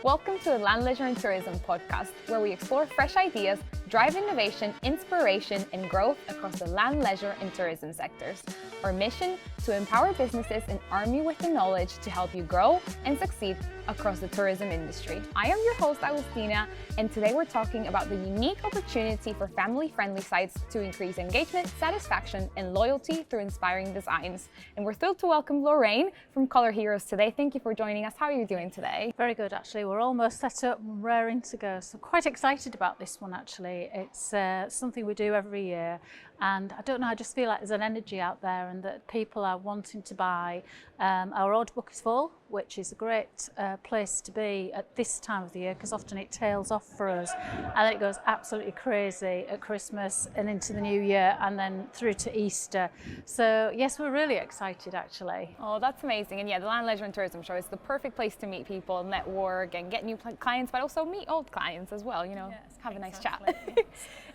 Welcome to the Land, Leisure and Tourism podcast, where we explore fresh ideas, drive innovation, inspiration, and growth across the land, leisure, and tourism sectors. Our mission: to empower businesses and arm you with the knowledge to help you grow and succeed across the tourism industry. I am your host, Agustina, and today we're talking about the unique opportunity for family-friendly sites to increase engagement, satisfaction, and loyalty through inspiring designs. And we're thrilled to welcome Lorraine from Colour Heroes today. Thank you for joining us. How are you doing today? Very good, actually. We're almost set up and raring to go. So quite excited about this one, actually. It's something we do every year. And I don't know, I just feel like there's an energy out there and that people are wanting to buy. Our order book is full, which is a great place to be at this time of the year because often it tails off for us and then it goes absolutely crazy at Christmas and into the new year and then through to Easter. So yes, we're really excited actually. Oh, that's amazing. And yeah, the Land, Leisure and Tourism Show is the perfect place to meet people, network and get new clients, but also meet old clients as well, yes, have a nice chat. Yes.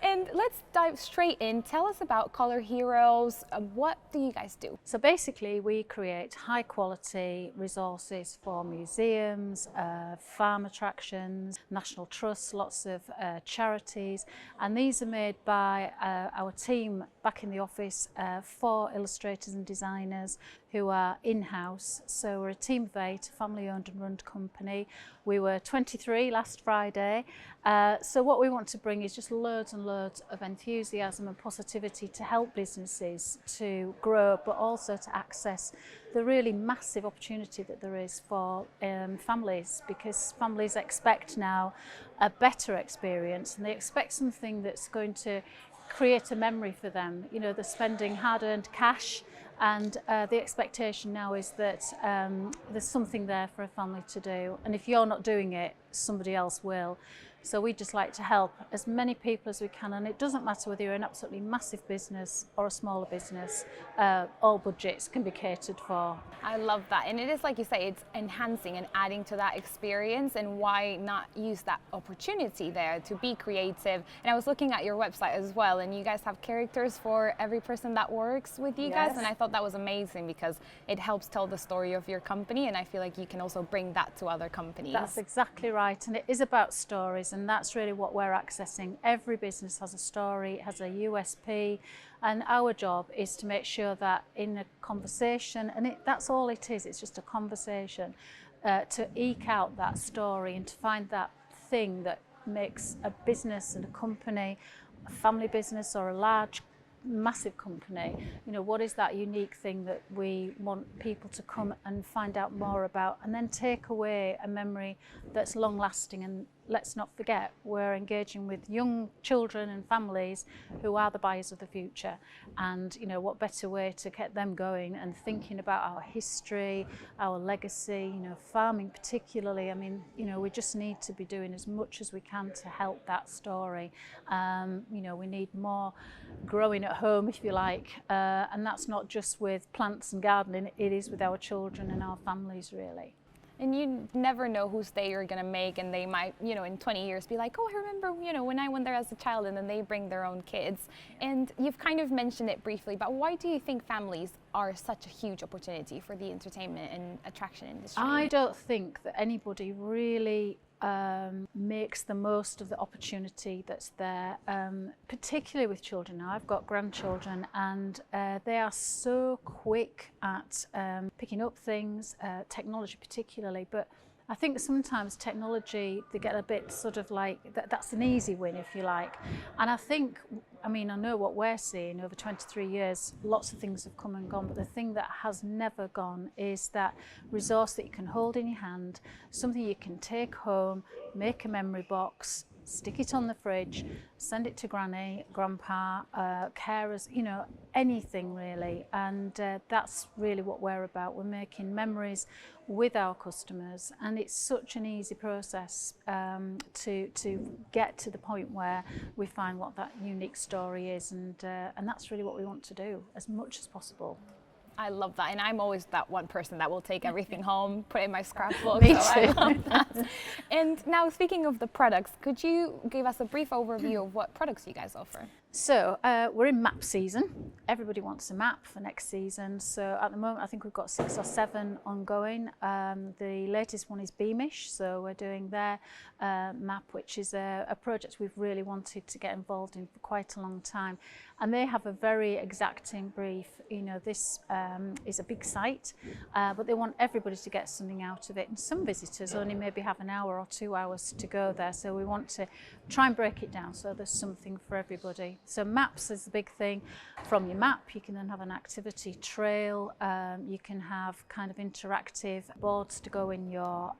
And let's dive straight in. Tell us about Colour Heroes. What do you guys do? So basically we create high quality resources for museums, farm attractions, national trusts, lots of charities, and these are made by our team back in the office, 4 illustrators and designers who are in-house. So we're a team of 8, family owned and run company. We were 23 last Friday. So what we want to bring is just loads and loads of enthusiasm and positivity to help businesses to grow, but also to access the really massive opportunity that there is for families, because families expect now a better experience and they expect something that's going to create a memory for them. You know, they're spending hard-earned cash and the expectation now is that there's something there for a family to do, and if you're not doing it, somebody else will. So we just like to help as many people as we can, and it doesn't matter whether you're an absolutely massive business or a smaller business, all budgets can be catered for. I love that, and it is like you say, it's enhancing and adding to that experience, and why not use that opportunity there to be creative. And I was looking at your website as well, and you guys have characters for every person that works with you guys, and I thought that was amazing because it helps tell the story of your company, and I feel like you can also bring that to other companies. That's exactly right, and it is about stories, and that's really what we're accessing. Every business has a story, has a USP, and our job is to make sure that in a conversation, and that's all it is, it's just a conversation, to eke out that story and to find that thing that makes a business and a company, a family business or a large massive company, what is that unique thing that we want people to come and find out more about, and then take away a memory that's long lasting. And let's not forget, we're engaging with young children and families who are the buyers of the future, and what better way to get them going and thinking about our history, our legacy, farming particularly. I mean, we just need to be doing as much as we can to help that story. We need more growing at home, if you like, and that's not just with plants and gardening, it is with our children and our families really. And you never know whose day you're going to make, and they might, in 20 years be like, oh, I remember, when I went there as a child, and then they bring their own kids. And you've kind of mentioned it briefly, but why do you think families are such a huge opportunity for the entertainment and attraction industry? I don't think that anybody really makes the most of the opportunity that's there, particularly with children. Now, I've got grandchildren, and they are so quick at picking up things, technology particularly, but I think sometimes technology, they get a bit sort of like, that's an easy win, if you like. And I know what we're seeing over 23 years, lots of things have come and gone, but the thing that has never gone is that resource that you can hold in your hand, something you can take home, make a memory box, stick it on the fridge, send it to granny, grandpa, carers, anything really. And that's really what we're about. We're making memories with our customers, and it's such an easy process to get to the point where we find what that unique story is, and that's really what we want to do as much as possible. I love that, and I'm always that one person that will take everything home, put it in my scrapbook. Me so too. I love that. And now, speaking of the products, could you give us a brief overview of what products you guys offer? So we're in map season. Everybody wants a map for next season. So at the moment, I think we've got 6 or 7 ongoing. The latest one is Beamish. So we're doing their map, which is a project we've really wanted to get involved in for quite a long time. And they have a very exacting brief. You know, this is a big site, but they want everybody to get something out of it. And some visitors only maybe have an hour or 2 hours to go there. So we want to try and break it down so there's something for everybody. So maps is the big thing. From your map, you can then have an activity trail. You can have kind of interactive boards to go in your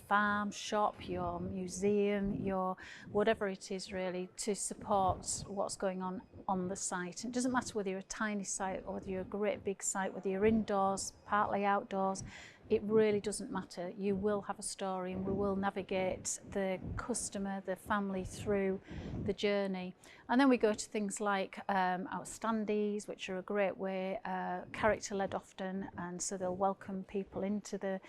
farm, shop, your museum, your whatever it is really, to support what's going on the site. It doesn't matter whether you're a tiny site or whether you're a great big site, whether you're indoors, partly outdoors. It really doesn't matter. You will have a story, and we will navigate the customer, the family through the journey. And then we go to things like our standees, which are a great way, character-led often, and so they'll welcome people into the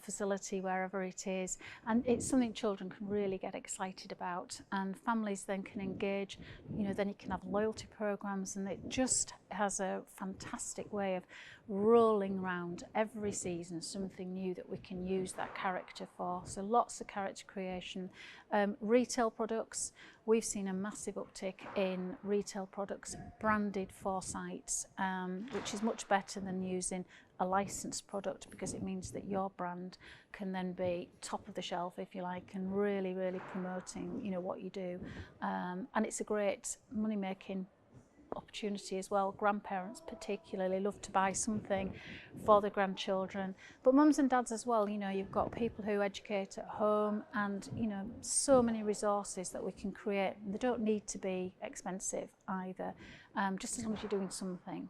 facility wherever it is. And it's something children can really get excited about, and families then can engage. You know, then you can have loyalty programs, and it just has a fantastic way of rolling around every season something new that we can use that character for. So lots of character creation. Retail products, we've seen a massive uptick in retail products branded for sites, which is much better than using a licensed product, because it means that your brand can then be top of the shelf, if you like, and really, really promoting, you know, what you do. And it's a great money-making opportunity as well. Grandparents particularly love to buy something for the grandchildren, but mums and dads as well. You know, you've got people who educate at home, and you know, so many resources that we can create. They don't need to be expensive either, just as long as you're doing something.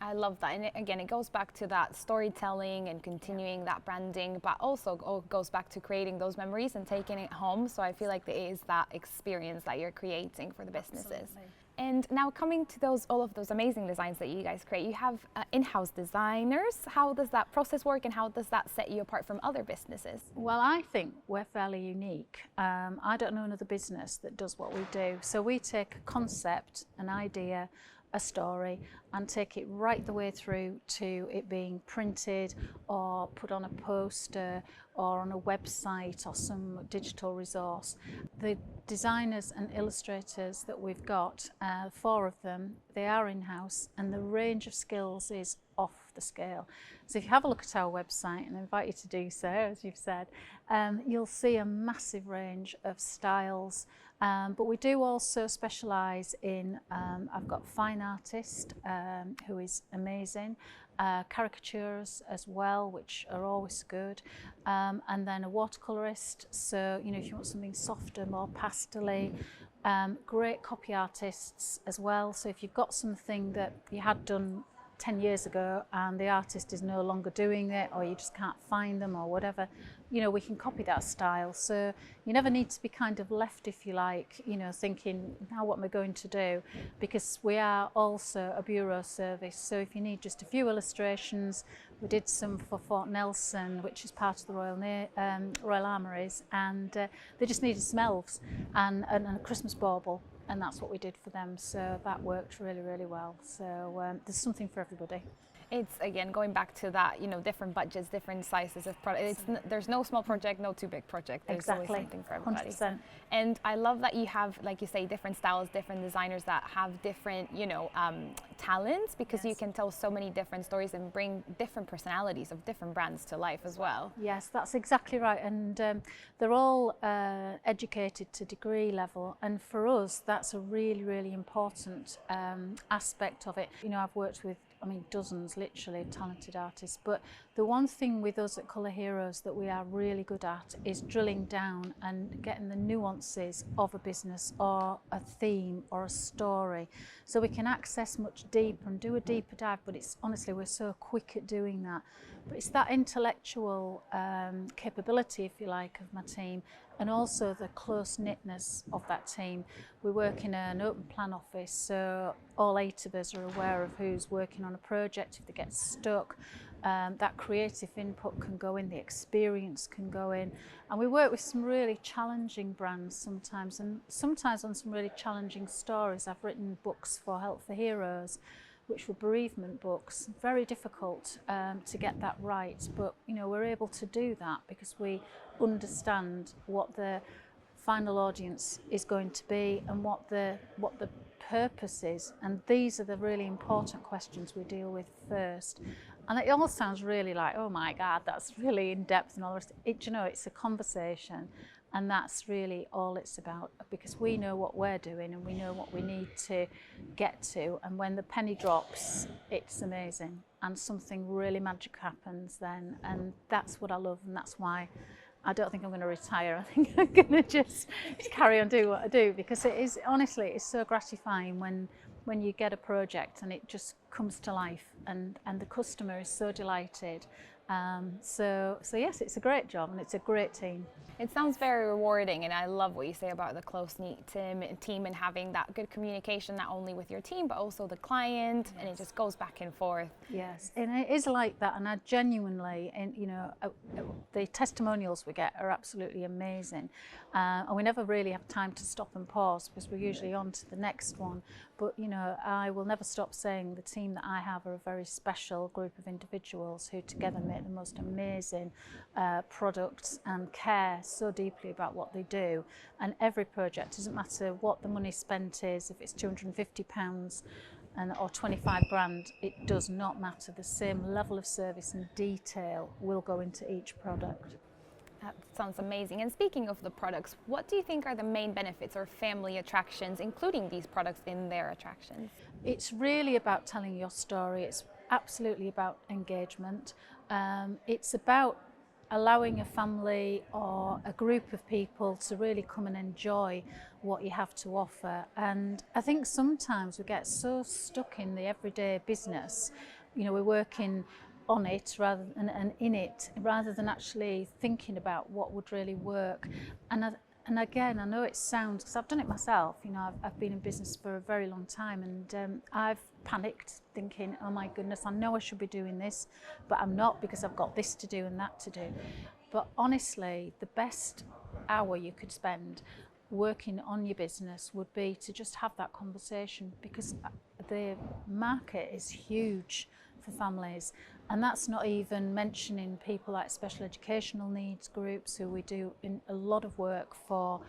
I love that. And again, it goes back to that storytelling and continuing that branding, but also goes back to creating those memories and taking it home. So I feel like it is that experience that you're creating for the businesses. Absolutely. And now, coming to all of those amazing designs that you guys create, you have in-house designers. How does that process work, and how does that set you apart from other businesses? Well, I think we're fairly unique. I don't know another business that does what we do. So we take a concept, an idea, a story, and take it right the way through to it being printed or put on a poster or on a website or some digital resource. The designers and illustrators that we've got, 4 of them, they are in-house, and the range of skills is off the scale. So if you have a look at our website, and I invite you to do so, as you've said, you'll see a massive range of styles. But we do also specialise in, I've got fine artist who is amazing, caricatures as well, which are always good, and then a watercolourist. So, you know, if you want something softer, more pastel-y, great copy artists as well. So if you've got something that you had done 10 years ago and the artist is no longer doing it, or you just can't find them or whatever, you know, we can copy that style. So you never need to be kind of left, if you like, you know, thinking, now what am I going to do? Because we are also a bureau service. So if you need just a few illustrations, we did some for Fort Nelson, which is part of the Royal Armouries, and they just needed some elves and a Christmas bauble. And that's what we did for them. So that worked really, really well. So there's something for everybody. It's, again, going back to that, you know, different budgets, different sizes of product. There's no small project, no too big project. There's always something for everybody. 100%. And I love that you have, like you say, different styles, different designers that have different, you know, talents, because you can tell so many different stories and bring different personalities of different brands to life as well. Yes, that's exactly right. And they're all educated to degree level. And for us, that's a really, really important aspect of it. You know, I've worked with, I mean, dozens, literally, of talented artists. But the one thing with us at Colour Heroes that we are really good at is drilling down and getting the nuances of a business or a theme or a story. So we can access much deeper and do a deeper dive, but it's honestly, we're so quick at doing that. But it's that intellectual capability, if you like, of my team, and also the close-knitness of that team. We work in an open plan office, so all 8 of us are aware of who's working on a project if they get stuck. that creative input can go in, the experience can go in, and we work with some really challenging brands sometimes, and sometimes on some really challenging stories. I've written books for Help for Heroes, which were bereavement books, very difficult to get that right, but we're able to do that because we understand what the final audience is going to be and what the purpose is, and these are the really important questions we deal with first. And it all sounds really like, oh my God, that's really in depth and all the rest. It's a conversation, and that's really all it's about, because we know what we're doing and we know what we need to get to, and when the penny drops, it's amazing and something really magic happens then, and that's what I love, and that's why I don't think I'm going to retire. I think I'm going to just carry on doing what I do, because it is, honestly, it's so gratifying when you get a project and it just comes to life, and the customer is so delighted. So yes, it's a great job and it's a great team. It sounds very rewarding, and I love what you say about the close-knit team and having that good communication, not only with your team but also the client. Yes. And it just goes back and forth. Yes, and it is like that, and I genuinely, and the testimonials we get are absolutely amazing, and we never really have time to stop and pause because we're usually on to the next one. But I will never stop saying the team that I have are a very special group of individuals who together make the most amazing products and care so deeply about what they do. And every project, doesn't matter what the money spent is, if it's £250 or 25 grand, it does not matter. The same level of service and detail will go into each product. That sounds amazing. And speaking of the products, what do you think are the main benefits or family attractions, including these products in their attractions? It's really about telling your story. It's absolutely about engagement. It's about allowing a family or a group of people to really come and enjoy what you have to offer. And I think sometimes we get so stuck in the everyday business. We're working on it rather than and in it, rather than actually thinking about what would really work. And again, I know it sounds, because I've done it myself, I've been in business for a very long time, and I've panicked thinking, oh my goodness, I know I should be doing this, but I'm not, because I've got this to do and that to do. But honestly, the best hour you could spend working on your business would be to just have that conversation, because the market is huge for families, and that's not even mentioning people like special educational needs groups, who we do in a lot of work for,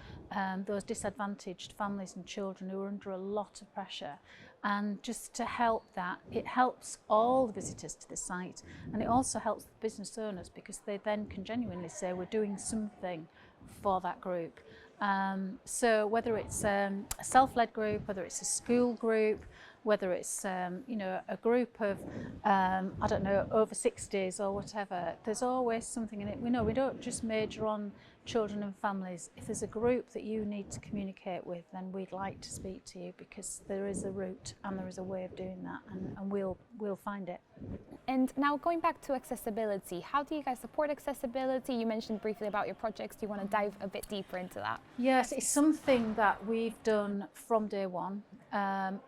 those disadvantaged families and children who are under a lot of pressure. And just to help that, it helps all the visitors to the site, and it also helps the business owners, because they then can genuinely say we're doing something for that group. So whether it's a self-led group, whether it's a school group, whether it's a group of I don't know, over 60s or whatever, there's always something in it. We don't just major on children and families. If there's a group that you need to communicate with, then we'd like to speak to you, because there is a route and there is a way of doing that, and we'll find it. And now going back to accessibility, how do you guys support accessibility? You mentioned briefly about your projects. Do you want to dive a bit deeper into that? Yes, it's something that we've done from day one.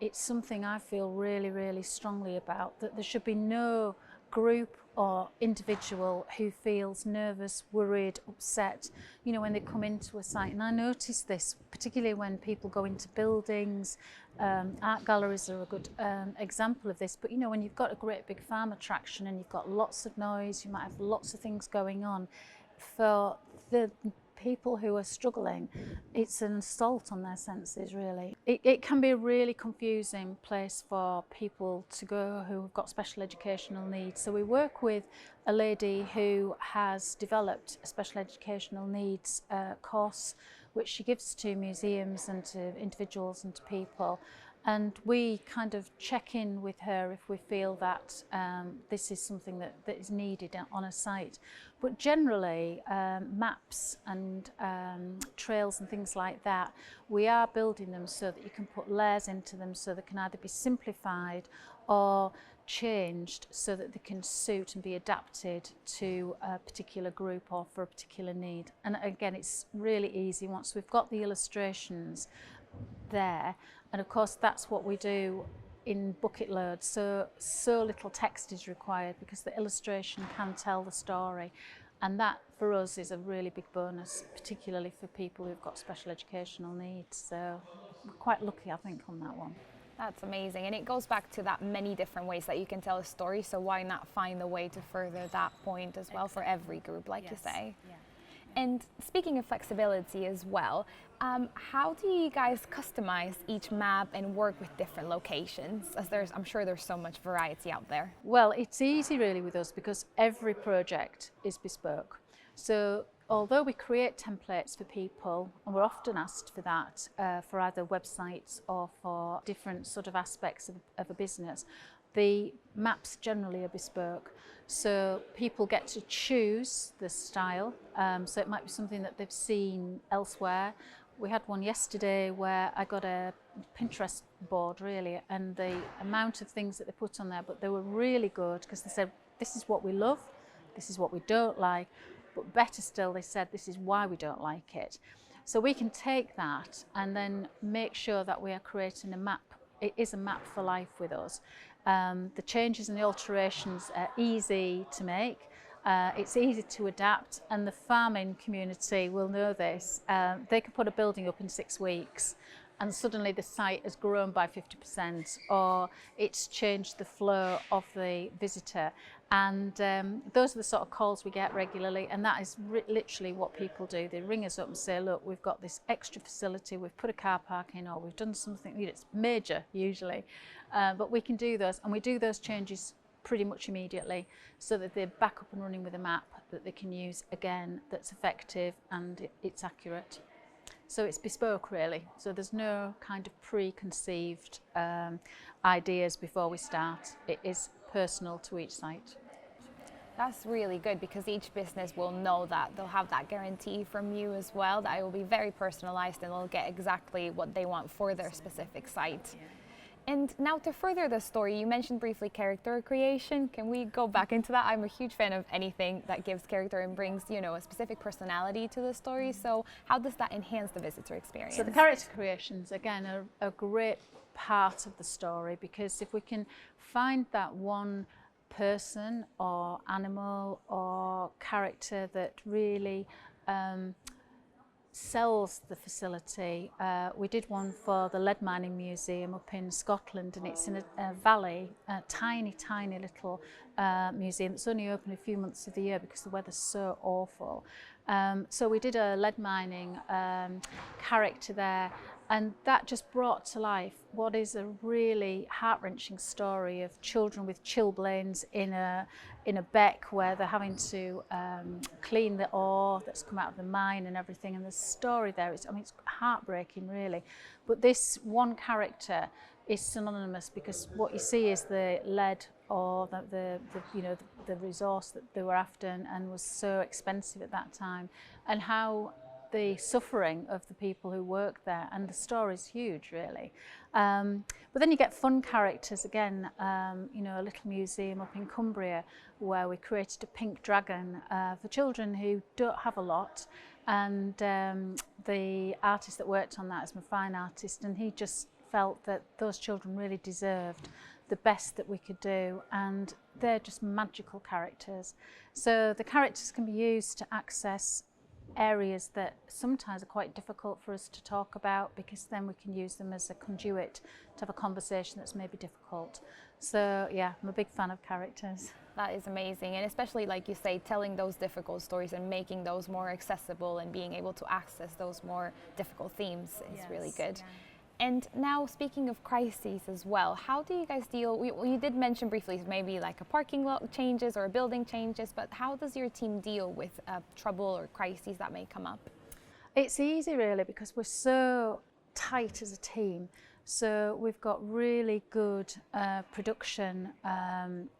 It's something I feel really, really strongly about, that there should be no group or individual who feels nervous, worried, upset, when they come into a site. And I notice this particularly when people go into buildings. Art galleries are a good example of this, but when you've got a great big farm attraction and you've got lots of noise, you might have lots of things going on. For the people who are struggling, it's an assault on their senses, really. It can be a really confusing place for people to go who have got special educational needs. So we work with a lady who has developed a special educational needs course, which she gives to museums and to individuals and to people. And we kind of check in with her if we feel that this is something that is needed on a site. But generally, maps and trails and things like that, we are building them so that you can put layers into them, so they can either be simplified or changed so that they can suit and be adapted to a particular group or for a particular need. And again, it's really easy once we've got the illustrations there. And of course, that's what we do in bucket loads, so little text is required because the illustration can tell the story. And that for us is a really big bonus, particularly for people who've got special educational needs. So we're quite lucky, I think, on that one. That's amazing. And it goes back to that many different ways that you can tell a story. So why not find a way to further that point as well for every group, like you say? Yeah. And speaking of flexibility as well, how do you guys customize each map and work with different locations? As I'm sure there's so much variety out there. Well, it's easy really with us because every project is bespoke. So although we create templates for people, and we're often asked for that for either websites or for different sort of aspects of a business, the maps generally are bespoke. So people get to choose the style. So it might be something that they've seen elsewhere. We had one yesterday where I got a Pinterest board really, and the amount of things that they put on there, but they were really good because they said, this is what we love, this is what we don't like, but better still, they said, this is why we don't like it. So we can take that and then make sure that we are creating a map. It is a map for life with us. The changes and the alterations are easy to make. It's easy to adapt, and the farming community will know this. They can put a building up in 6 weeks and suddenly the site has grown by 50%, or it's changed the flow of the visitor. And those are the sort of calls we get regularly, and that is literally what people do. They ring us up and say, look, we've got this extra facility, we've put a car park in, or we've done something, it's major usually, but we can do those, and we do those changes pretty much immediately so that they're back up and running with a map that they can use again, that's effective and it's accurate. So it's bespoke really, so there's no kind of preconceived ideas before we start. It is personal to each site. That's really good because each business will know that. They'll have that guarantee from you as well, that it will be very personalized and they'll get exactly what they want for their specific site. Yeah. And now to further the story, you mentioned briefly character creation. Can we go back into that? I'm a huge fan of anything that gives character and brings, you know, a specific personality to the story. So how does that enhance the visitor experience? So the character creations, again, are a great part of the story, because if we can find that one person or animal or character that really sells the facility. We did one for the Lead Mining Museum up in Scotland, and it's in a valley, a tiny little museum that's only open a few months of the year because the weather's so awful. So we did a lead mining character there, and that just brought to life what is a really heart-wrenching story of children with chilblains in a beck where they're having to clean the ore that's come out of the mine and everything. And the story there is, I mean, it's heartbreaking really. But this one character is synonymous because what you see is the lead, or the resource that they were after and was so expensive at that time, and how the suffering of the people who work there, and the story's huge really. But then you get fun characters again, a little museum up in Cumbria where we created a pink dragon for children who don't have a lot, and the artist that worked on that is my fine artist, and he just felt that those children really deserved the best that we could do, and they're just magical characters. So the characters can be used to access areas that sometimes are quite difficult for us to talk about, because then we can use them as a conduit to have a conversation that's maybe difficult. So yeah, I'm a big fan of characters. That is amazing, and especially like you say, telling those difficult stories and making those more accessible and being able to access those more difficult themes is really good. Yeah. And now, speaking of crises as well, how do you guys deal? You did mention briefly maybe like a parking lot changes or a building changes, but how does your team deal with trouble or crises that may come up? It's easy really because we're so tight as a team. So we've got really good production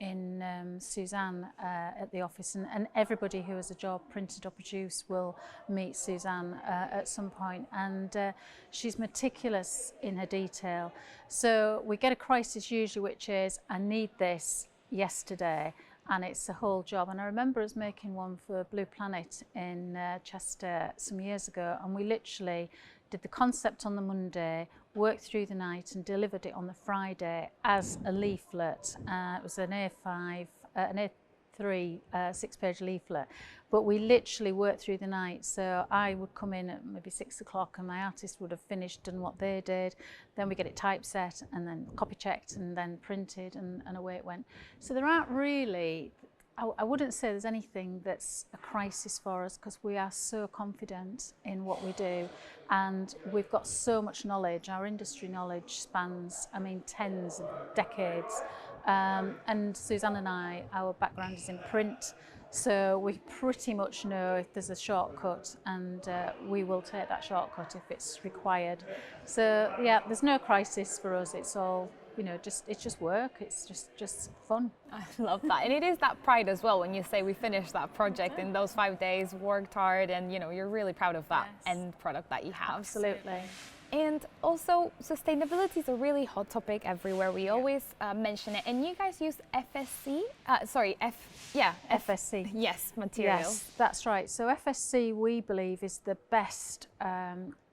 in Suzanne at the office, and everybody who has a job, printed or produced, will meet Suzanne at some point, and she's meticulous in her detail. So we get a crisis usually which is, I need this yesterday, and it's a whole job. And I remember us making one for Blue Planet in Chester some years ago, and we literally did the concept on the Monday, worked through the night and delivered it on the Friday as a leaflet. It was an an A3 6-page leaflet, but we literally worked through the night. So I would come in at maybe 6 o'clock and my artist would have finished done what they did. Then we get it typeset and then copy checked and then printed, and away it went. So there aren't really, I wouldn't say there's anything that's a crisis for us, because we are so confident in what we do and we've got so much knowledge. Our industry knowledge spans, I mean, tens of decades. And Suzanne and I, our background is in print, so we pretty much know if there's a shortcut, and we will take that shortcut if it's required. So yeah, there's no crisis for us. It's all, you know, it's just work. It's just fun. I love that. And it is that pride as well when you say we finished that project in those 5 days, worked hard, and you know, you're really proud of that end product that you have. Absolutely. And also, sustainability is a really hot topic everywhere. We always mention it. And you guys use FSC? FSC. Yes, materials. Yes, that's right. So FSC, we believe, is the best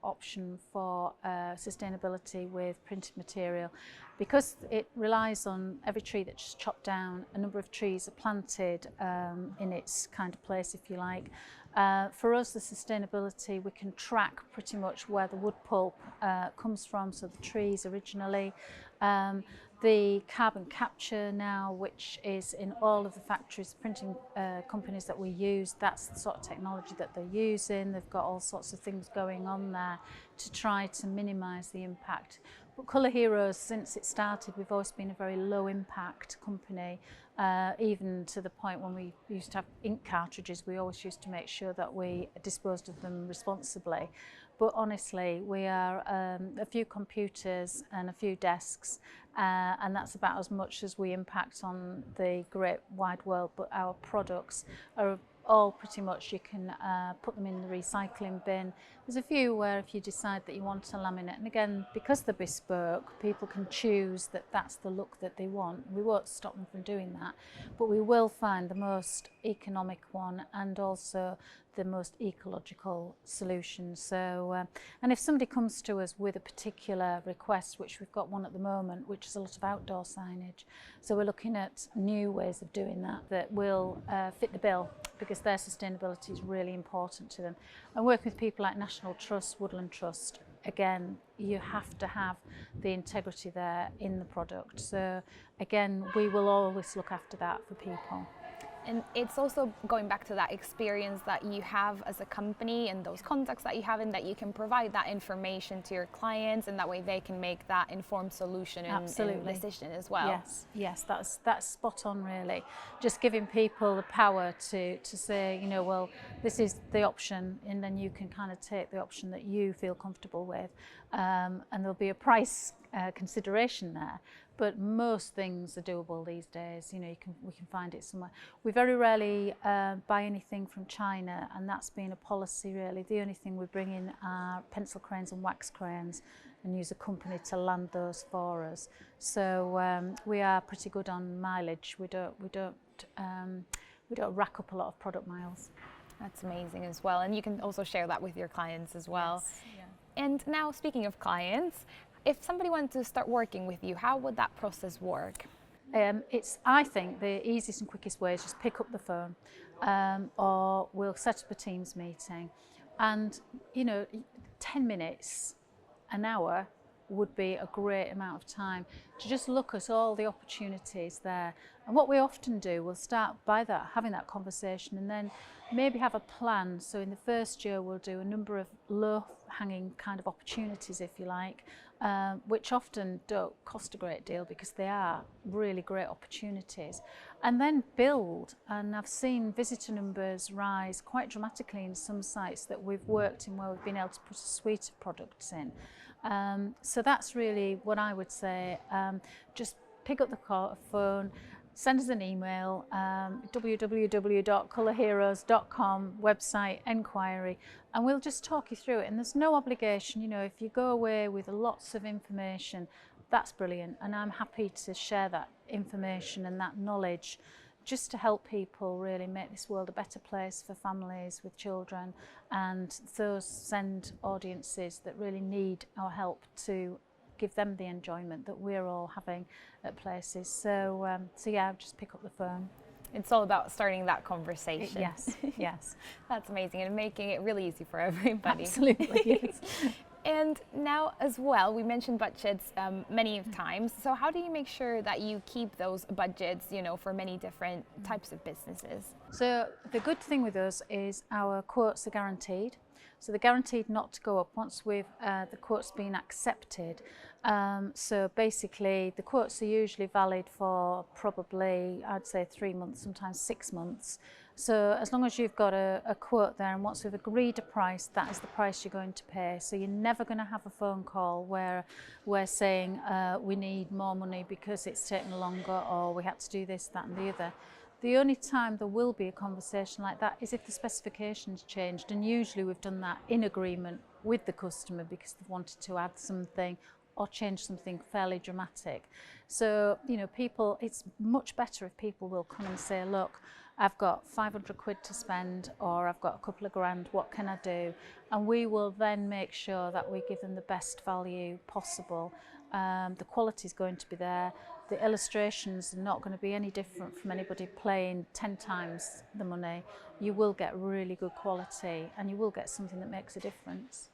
option for sustainability with printed material, because it relies on every tree that's chopped down. A number of trees are planted in its kind of place, if you like. For us, the sustainability, we can track pretty much where the wood pulp comes from, so the trees originally. The carbon capture now, which is in all of the factories, printing companies that we use, that's the sort of technology that they're using. They've got all sorts of things going on there to try to minimise the impact. But Colour Heroes, since it started, we've always been a very low impact company, even to the point when we used to have ink cartridges, we always used to make sure that we disposed of them responsibly. But honestly, we are a few computers and a few desks, and that's about as much as we impact on the great wide world. But our products are all pretty much, you can put them in the recycling bin. There's a few where if you decide that you want a laminate, and again, because they're bespoke, people can choose that that's the look that they want. We won't stop them from doing that, but we will find the most economic one and also the most ecological solution. So, and if somebody comes to us with a particular request, which we've got one at the moment, which is a lot of outdoor signage, so we're looking at new ways of doing that will fit the bill, because their sustainability is really important to them. And working with people like National Trust, Woodland Trust, again, you have to have the integrity there in the product. So again, we will always look after that for people. And it's also going back to that experience that you have as a company and those contacts that you have, and that you can provide that information to your clients, and that way they can make that informed solution and decision as well. Yes, that's spot on, really. Just giving people the power to say, you know, well, this is the option, and then you can kind of take the option that you feel comfortable with, and there'll be a price consideration there. But most things are doable these days. You know, we can find it somewhere. We very rarely buy anything from China, and that's been a policy really. The only thing we bring in are pencil crayons and wax crayons, and use a company to land those for us. So we are pretty good on mileage. We don't rack up a lot of product miles. That's amazing as well, and you can also share that with your clients as well. Yes, yeah. And now, speaking of clients, if somebody wanted to start working with you, how would that process work? I think the easiest and quickest way is just pick up the phone, or we'll set up a Teams meeting, and you know, 10 minutes, an hour would be a great amount of time to just look at all the opportunities there. And what we often do, we'll start by having that conversation, and then maybe have a plan. So in the first year, we'll do a number of low-hanging kind of opportunities, if you like, which often don't cost a great deal because they are really great opportunities, and then build. And I've seen visitor numbers rise quite dramatically in some sites that we've worked in, where we've been able to put a suite of products in. So that's really what I would say. Just pick up the phone, send us an email, www.colourheroes.com, website enquiry, and we'll just talk you through it. And there's no obligation. You know, if you go away with lots of information, that's brilliant, and I'm happy to share that information and that knowledge just to help people really make this world a better place for families with children, and those send audiences that really need our help to give them the enjoyment that we're all having at places. So yeah, just pick up the phone. It's all about starting that conversation. Yes, yes. That's amazing, and making it really easy for everybody. Absolutely, yes. And now as well, we mentioned budgets many times. So how do you make sure that you keep those budgets, for many different types of businesses? So the good thing with us is our quotes are guaranteed. So they're guaranteed not to go up once the quote's been accepted. So basically the quotes are usually valid for probably, I'd say 3 months, sometimes 6 months. So as long as you've got a quote there, and once we've agreed a price, that is the price you're going to pay. So you're never going to have a phone call where we're saying we need more money because it's taken longer, or we had to do this, that and the other. The only time there will be a conversation like that is if the specifications changed, and usually we've done that in agreement with the customer because they've wanted to add something or change something fairly dramatic. So, people, it's much better if people will come and say, look, I've got 500 quid to spend, or I've got a couple of grand, what can I do? And we will then make sure that we give them the best value possible. The quality is going to be there. The illustrations are not going to be any different from anybody paying 10 times the money. You will get really good quality, and you will get something that makes a difference.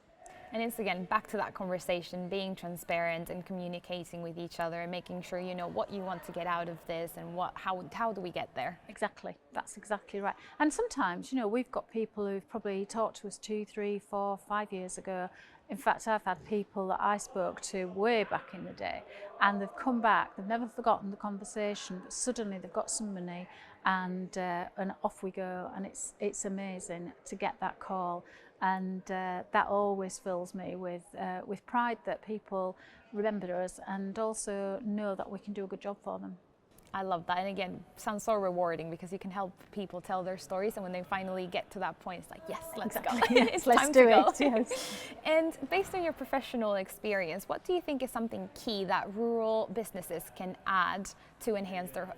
And it's again back to that conversation, being transparent and communicating with each other and making sure you know what you want to get out of this and how do we get there. Exactly, that's exactly right. And sometimes, we've got people who've probably talked to us 2, 3, 4, 5 years ago. In fact, I've had people that I spoke to way back in the day, and they've come back, they've never forgotten the conversation, but suddenly they've got some money, and off we go. And it's amazing to get that call. And that always fills me with pride that people remember us and also know that we can do a good job for them. I love that, and again, sounds so rewarding because you can help people tell their stories, and when they finally get to that point, it's like, yes, let's go. Yes, let's do it. Yes. And based on your professional experience, what do you think is something key that rural businesses can add to enhance their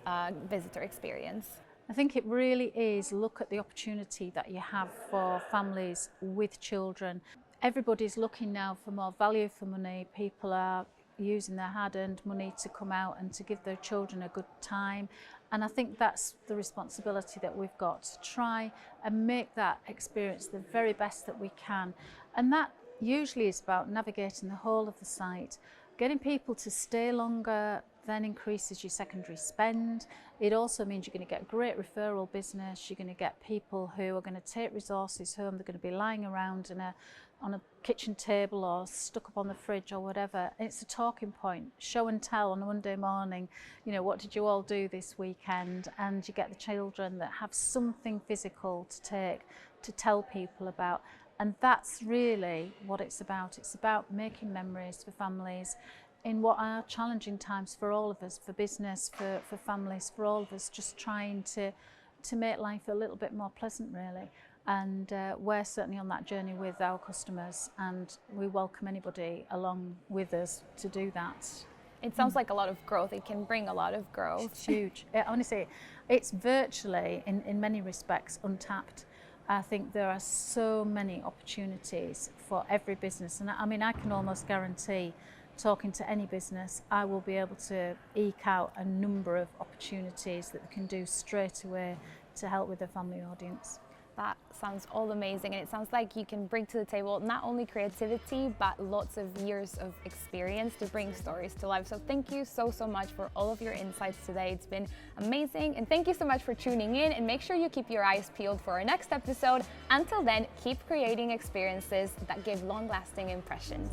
visitor experience? I think it really is look at the opportunity that you have for families with children. Everybody's looking now for more value for money. People are using their hard-earned money to come out and to give their children a good time. And I think that's the responsibility that we've got, to try and make that experience the very best that we can. And that usually is about navigating the whole of the site. Getting people to stay longer then increases your secondary spend. It also means you're going to get great referral business. You're going to get people who are going to take resources home. They're going to be lying around on a kitchen table or stuck up on the fridge or whatever. And it's a talking point, show and tell on a Monday morning. What did you all do this weekend? And you get the children that have something physical to take to tell people about. And that's really what it's about. It's about making memories for families in what are challenging times for all of us, for business, for families, for all of us, just trying to make life a little bit more pleasant, really. And we're certainly on that journey with our customers, and we welcome anybody along with us to do that. It sounds like a lot of growth. It can bring a lot of growth. It's huge. Honestly, it's virtually, in many respects, untapped. I think there are so many opportunities for every business. And I can almost guarantee, talking to any business, I will be able to eke out a number of opportunities that they can do straight away to help with their family audience. That sounds all amazing, and it sounds like you can bring to the table not only creativity but lots of years of experience to bring stories to life. So thank you so much for all of your insights today. It's been amazing, and thank you so much for tuning in, and make sure you keep your eyes peeled for our next episode. Until then, keep creating experiences that give long-lasting impressions.